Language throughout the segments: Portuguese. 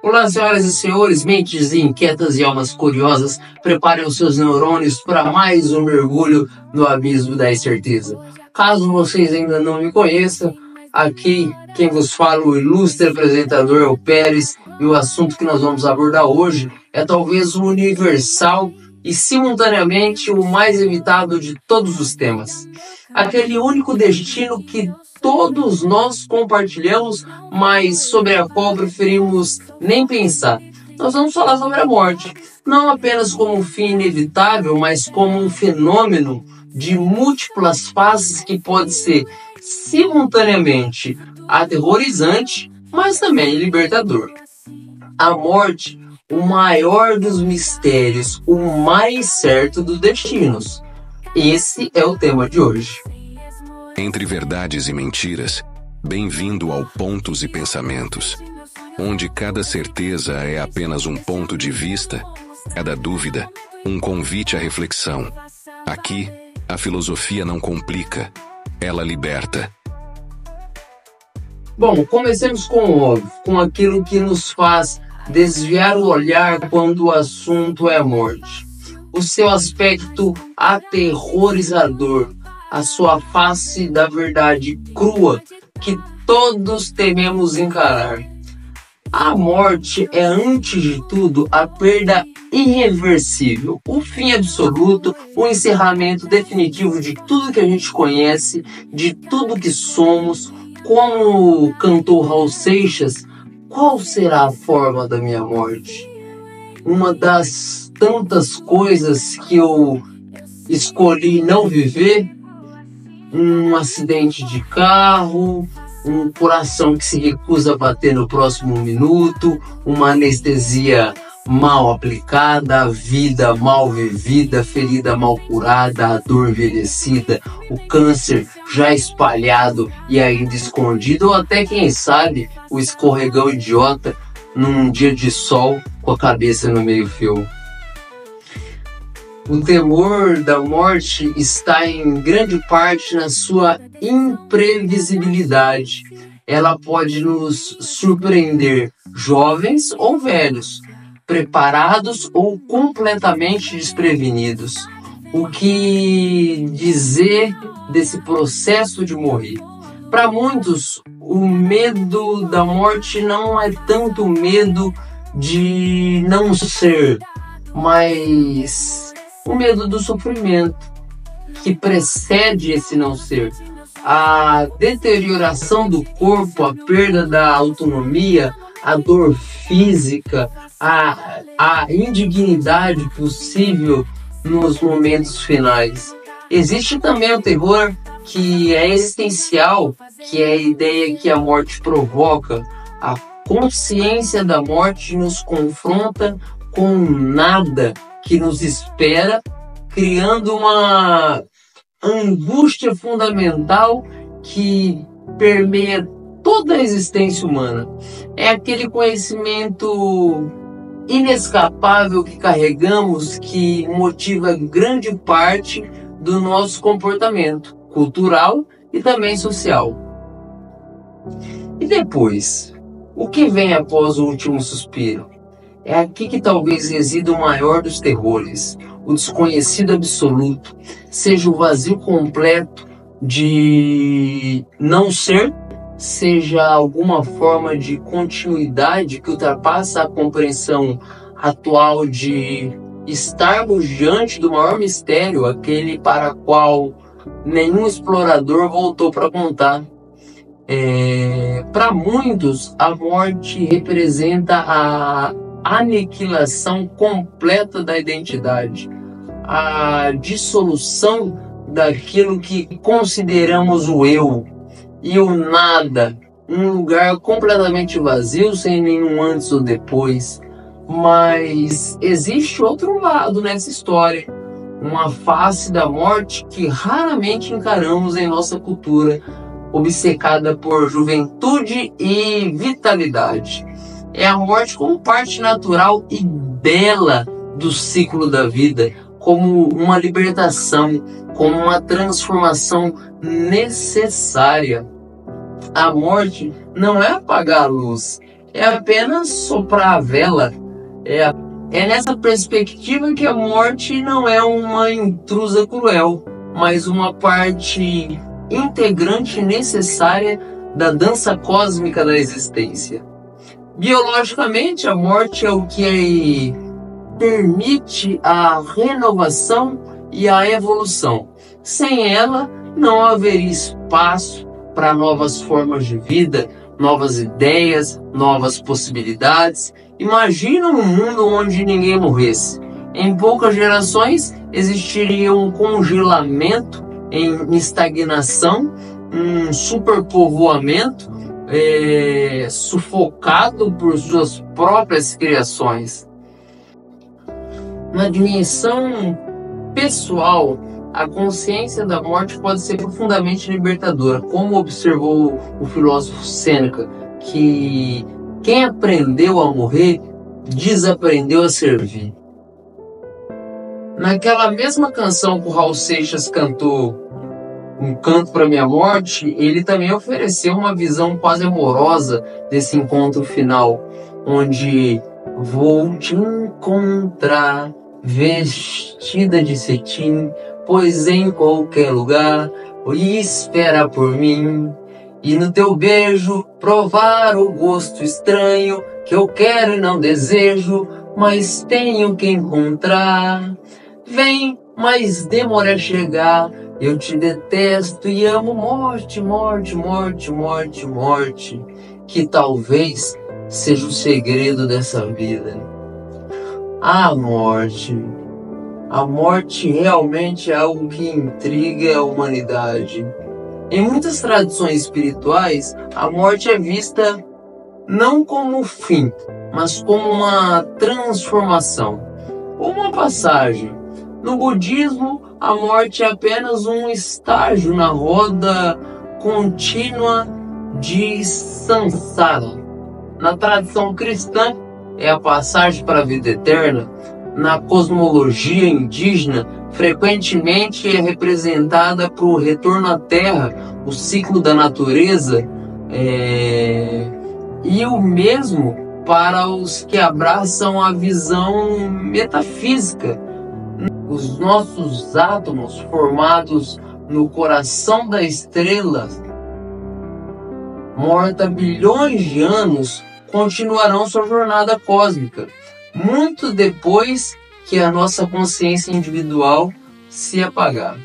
Olá, senhoras e senhores, mentes inquietas e almas curiosas, preparem os seus neurônios para mais um mergulho no abismo da incerteza. Caso vocês ainda não me conheçam, aqui quem vos fala, o ilustre apresentador é o Pérez, e o assunto que nós vamos abordar hoje é talvez o universal e simultaneamente o mais evitado de todos os temas. Aquele único destino que todos nós compartilhamos, mas sobre a qual preferimos nem pensar. Nós vamos falar sobre a morte, não apenas como um fim inevitável, mas como um fenômeno de múltiplas faces que pode ser simultaneamente aterrorizante, mas também libertador. A morte, o maior dos mistérios, o mais certo dos destinos. Esse é o tema de hoje. Entre verdades e mentiras, bem-vindo ao Pontos e Pensamentos, onde cada certeza é apenas um ponto de vista, cada dúvida, um convite à reflexão. Aqui, a filosofia não complica, ela liberta. Bom, comecemos com o óbvio, com aquilo que nos faz desviar o olhar quando o assunto é a morte. O seu aspecto aterrorizador, a sua face da verdade crua que todos tememos encarar. A morte é, antes de tudo, a perda irreversível, o fim absoluto, o encerramento definitivo de tudo que a gente conhece, de tudo que somos. Como cantou Raul Seixas, qual será a forma da minha morte? Uma das tantas coisas que eu escolhi não viver, um acidente de carro, um coração que se recusa a bater no próximo minuto, uma anestesia mal aplicada, a vida mal vivida, a ferida mal curada, a dor envelhecida, o câncer já espalhado e ainda escondido, ou até, quem sabe, o escorregão idiota num dia de sol com a cabeça no meio-fio. O temor da morte está em grande parte na sua imprevisibilidade. Ela pode nos surpreender, jovens ou velhos, preparados ou completamente desprevenidos. O que dizer desse processo de morrer? Para muitos, o medo da morte não é tanto o medo de não ser, mas o medo do sofrimento que precede esse não ser. A deterioração do corpo, a perda da autonomia, a dor física, a indignidade possível nos momentos finais. Existe também o terror que é existencial, que é a ideia que a morte provoca. A consciência da morte nos confronta com nada que nos espera, criando uma angústia fundamental que permeia toda a existência humana. É aquele conhecimento inescapável que carregamos que motiva grande parte do nosso comportamento cultural e também social. E depois, o que vem após o último suspiro? É aqui que talvez resida o maior dos terrores, o desconhecido absoluto, seja o vazio completo de não ser, seja alguma forma de continuidade que ultrapassa a compreensão atual de estarmos diante do maior mistério, aquele para o qual nenhum explorador voltou para contar. Para muitos, a morte representa a aniquilação completa da identidade, a dissolução daquilo que consideramos o eu e o nada, um lugar completamente vazio, sem nenhum antes ou depois. Mas existe outro lado nessa história, uma face da morte que raramente encaramos em nossa cultura, obcecada por juventude e vitalidade. É a morte como parte natural e bela do ciclo da vida, como uma libertação, como uma transformação necessária. A morte não é apagar a luz, é apenas soprar a vela. É nessa perspectiva que a morte não é uma intrusa cruel, mas uma parte integrante necessária da dança cósmica da existência. Biologicamente, a morte é o que permite a renovação e a evolução. Sem ela, não haveria espaço para novas formas de vida, novas ideias, novas possibilidades. Imagina um mundo onde ninguém morresse. Em poucas gerações existiria um congelamento em estagnação, um superpovoamento sufocado por suas próprias criações. Na dimensão pessoal, a consciência da morte pode ser profundamente libertadora, como observou o filósofo Sêneca, que quem aprendeu a morrer, desaprendeu a servir. Naquela mesma canção que o Raul Seixas cantou, Um Canto para Minha Morte, ele também ofereceu uma visão quase amorosa desse encontro final, onde vou te encontrar vestida de cetim, pois em qualquer lugar espera por mim, e no teu beijo provar o gosto estranho que eu quero e não desejo, mas tenho que encontrar. Vem, mas demora a chegar. Eu te detesto e amo morte, morte, morte, morte, morte, que talvez seja o segredo dessa vida. A morte realmente é algo que intriga a humanidade. Em muitas tradições espirituais, a morte é vista não como um fim, mas como uma transformação, uma passagem. No budismo, a morte é apenas um estágio na roda contínua de samsara. Na tradição cristã, é a passagem para a vida eterna. Na cosmologia indígena, frequentemente é representada por retorno à Terra, o ciclo da natureza, e o mesmo para os que abraçam a visão metafísica. Os nossos átomos formados no coração da estrela, morta há bilhões de anos, continuarão sua jornada cósmica, muito depois que a nossa consciência individual se apagar.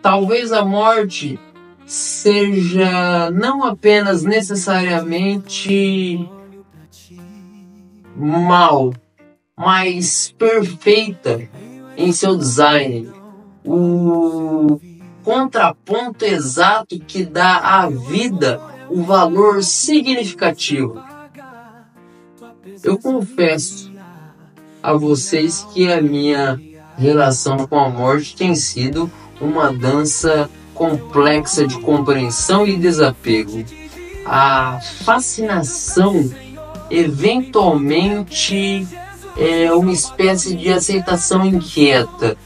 Talvez a morte seja não apenas necessariamente mal, mas perfeita em seu design, o contraponto exato que dá à vida o valor significativo. Eu confesso a vocês que a minha relação com a morte tem sido uma dança complexa de compreensão e desapego. A fascinação eventualmente é uma espécie de aceitação inquieta.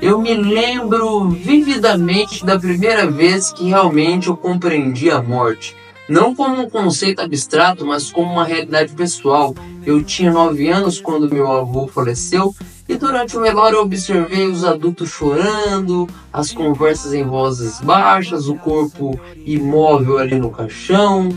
Eu me lembro vividamente da primeira vez que realmente eu compreendi a morte. Não como um conceito abstrato, mas como uma realidade pessoal. Eu tinha 9 anos quando meu avô faleceu e durante o velório eu observei os adultos chorando, as conversas em vozes baixas, o corpo imóvel ali no caixão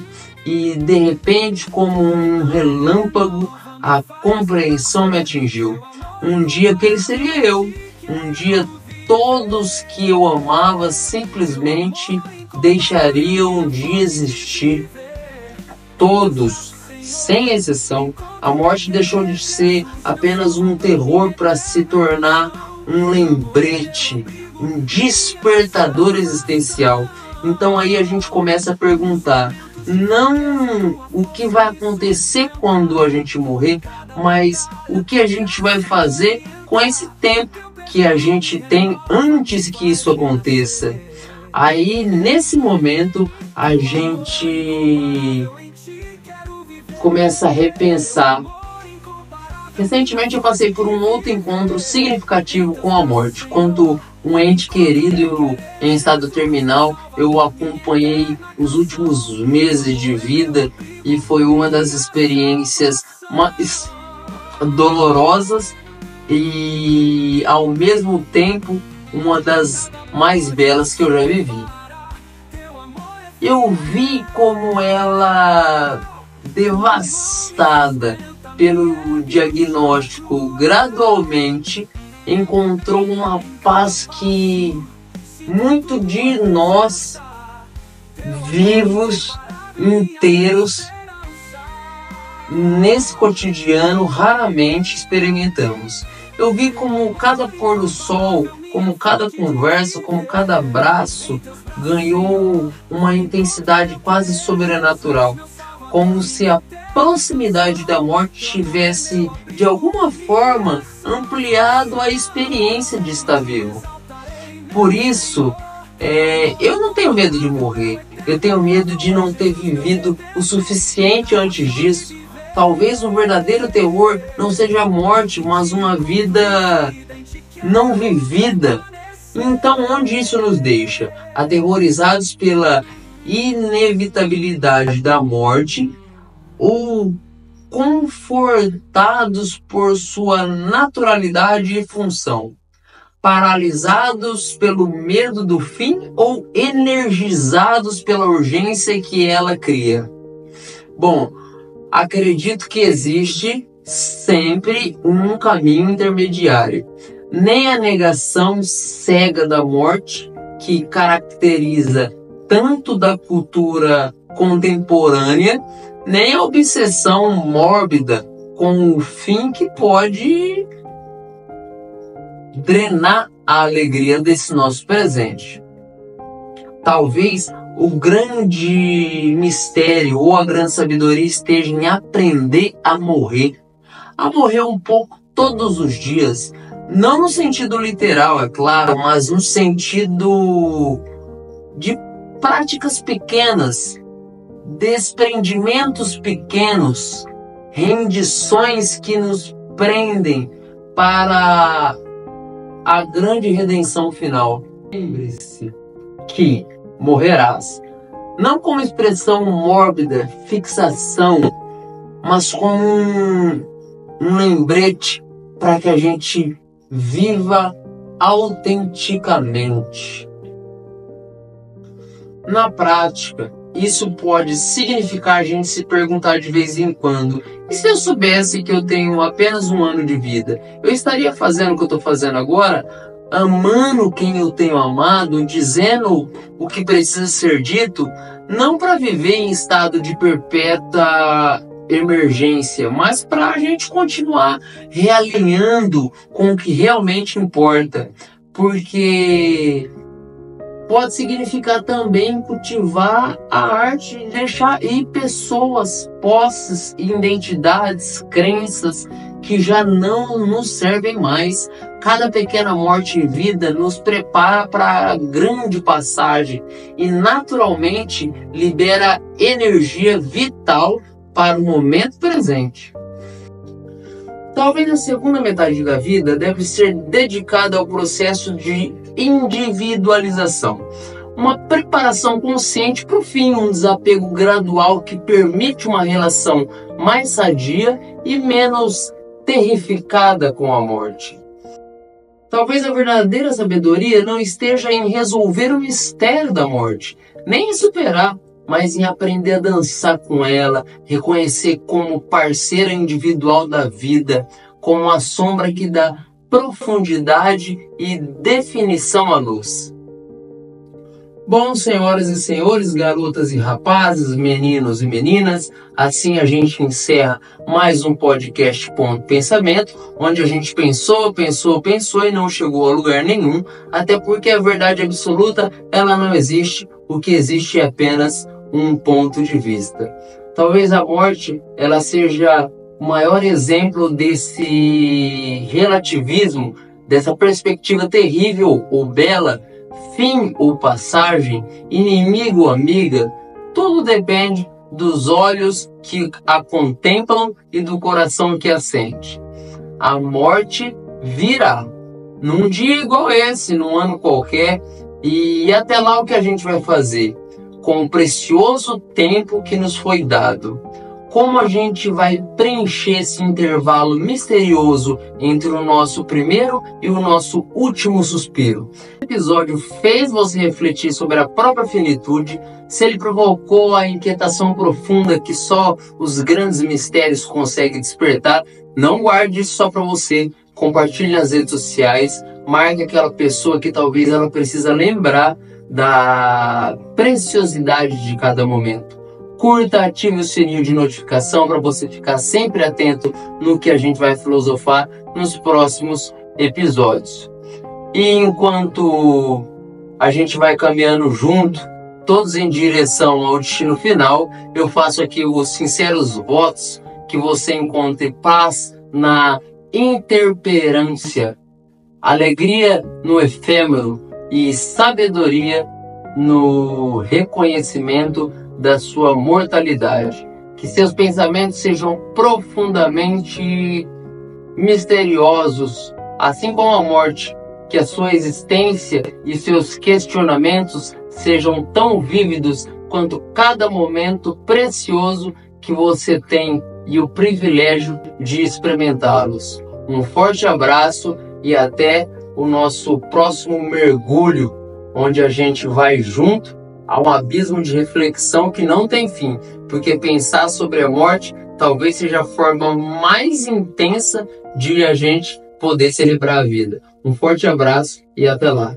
e de repente, como um relâmpago, a compreensão me atingiu. Um dia aquele seria eu. Um dia todos que eu amava simplesmente deixariam de existir. Todos, sem exceção. A morte deixou de ser apenas um terror para se tornar um lembrete, um despertador existencial. Então aí a gente começa a perguntar, não o que vai acontecer quando a gente morrer, mas o que a gente vai fazer com esse tempo que a gente tem antes que isso aconteça. Aí, nesse momento, a gente começa a repensar. Recentemente eu passei por um outro encontro significativo com a morte. Quando um ente querido em estado terminal. Eu acompanhei os últimos meses de vida e foi uma das experiências mais dolorosas e ao mesmo tempo uma das mais belas que eu já vivi. Eu vi como ela, devastada pelo diagnóstico, gradualmente encontrou uma paz que muito de nós vivos, inteiros, nesse cotidiano raramente experimentamos. Eu vi como cada pôr do sol, como cada conversa, como cada abraço ganhou uma intensidade quase sobrenatural, como se a proximidade da morte tivesse de alguma forma ampliado a experiência de estar vivo. Por isso, eu não tenho medo de morrer, eu tenho medo de não ter vivido o suficiente antes disso. Talvez o verdadeiro terror não seja a morte, mas uma vida não vivida. Então, onde isso nos deixa? Aterrorizados pela inevitabilidade da morte ou confortados por sua naturalidade e função? Paralisados pelo medo do fim ou energizados pela urgência que ela cria? Bom, acredito que existe sempre um caminho intermediário. Nem a negação cega da morte, que caracteriza tanto da cultura contemporânea, nem a obsessão mórbida com o fim, que pode drenar a alegria desse nosso presente. Talvez o grande mistério ou a grande sabedoria esteja em aprender a morrer um pouco todos os dias, não no sentido literal, é claro, mas no sentido de práticas pequenas, desprendimentos pequenos, rendições que nos prendem para a grande redenção final. Lembre-se que morrerás, não como expressão mórbida, fixação, mas como um lembrete para que a gente viva autenticamente. Na prática, isso pode significar a gente se perguntar de vez em quando: e se eu soubesse que eu tenho apenas um ano de vida, eu estaria fazendo o que eu estou fazendo agora? Amando quem eu tenho amado, dizendo o que precisa ser dito, não para viver em estado de perpétua emergência, mas para a gente continuar realinhando com o que realmente importa, porque pode significar também cultivar a arte de deixar ir pessoas, posses, identidades, crenças que já não nos servem mais. Cada pequena morte em vida nos prepara para a grande passagem e naturalmente libera energia vital para o momento presente. Talvez a segunda metade da vida deve ser dedicada ao processo de individualização, uma preparação consciente para o fim, um desapego gradual que permite uma relação mais sadia e menos terrificada com a morte. Talvez a verdadeira sabedoria não esteja em resolver o mistério da morte, nem em superar, mas em aprender a dançar com ela, reconhecer como parceira individual da vida, como a sombra que dá profundidade e definição à luz. Bom, senhoras e senhores, garotas e rapazes, meninos e meninas, assim a gente encerra mais um podcast Ponto Pensamento, onde a gente pensou e não chegou a lugar nenhum, até porque a verdade absoluta, ela não existe, o que existe é apenas um ponto de vista. Talvez a morte, ela seja o maior exemplo desse relativismo, dessa perspectiva terrível ou bela, fim ou passagem, inimigo ou amiga. Tudo depende dos olhos que a contemplam e do coração que a sente. A morte virá, num dia igual esse, num ano qualquer. E até lá o que a gente vai fazer? Com o precioso tempo que nos foi dado. Como a gente vai preencher esse intervalo misterioso entre o nosso primeiro e o nosso último suspiro? O episódio fez você refletir sobre a própria finitude, se ele provocou a inquietação profunda que só os grandes mistérios conseguem despertar. Não guarde isso só para você, compartilhe nas redes sociais, marque aquela pessoa que talvez ela precisa lembrar da preciosidade de cada momento. Curta, ative o sininho de notificação para você ficar sempre atento no que a gente vai filosofar nos próximos episódios. E enquanto a gente vai caminhando junto, todos em direção ao destino final, eu faço aqui os sinceros votos que você encontre paz na interperância, alegria no efêmero e sabedoria no reconhecimento da sua mortalidade. Que seus pensamentos sejam profundamente misteriosos, assim como a morte. Que a sua existência e seus questionamentos sejam tão vívidos quanto cada momento precioso que você tem e o privilégio de experimentá-los. Um forte abraço e até o nosso próximo mergulho, onde a gente vai junto a um abismo de reflexão que não tem fim, porque pensar sobre a morte talvez seja a forma mais intensa de a gente poder celebrar a vida. Um forte abraço e até lá.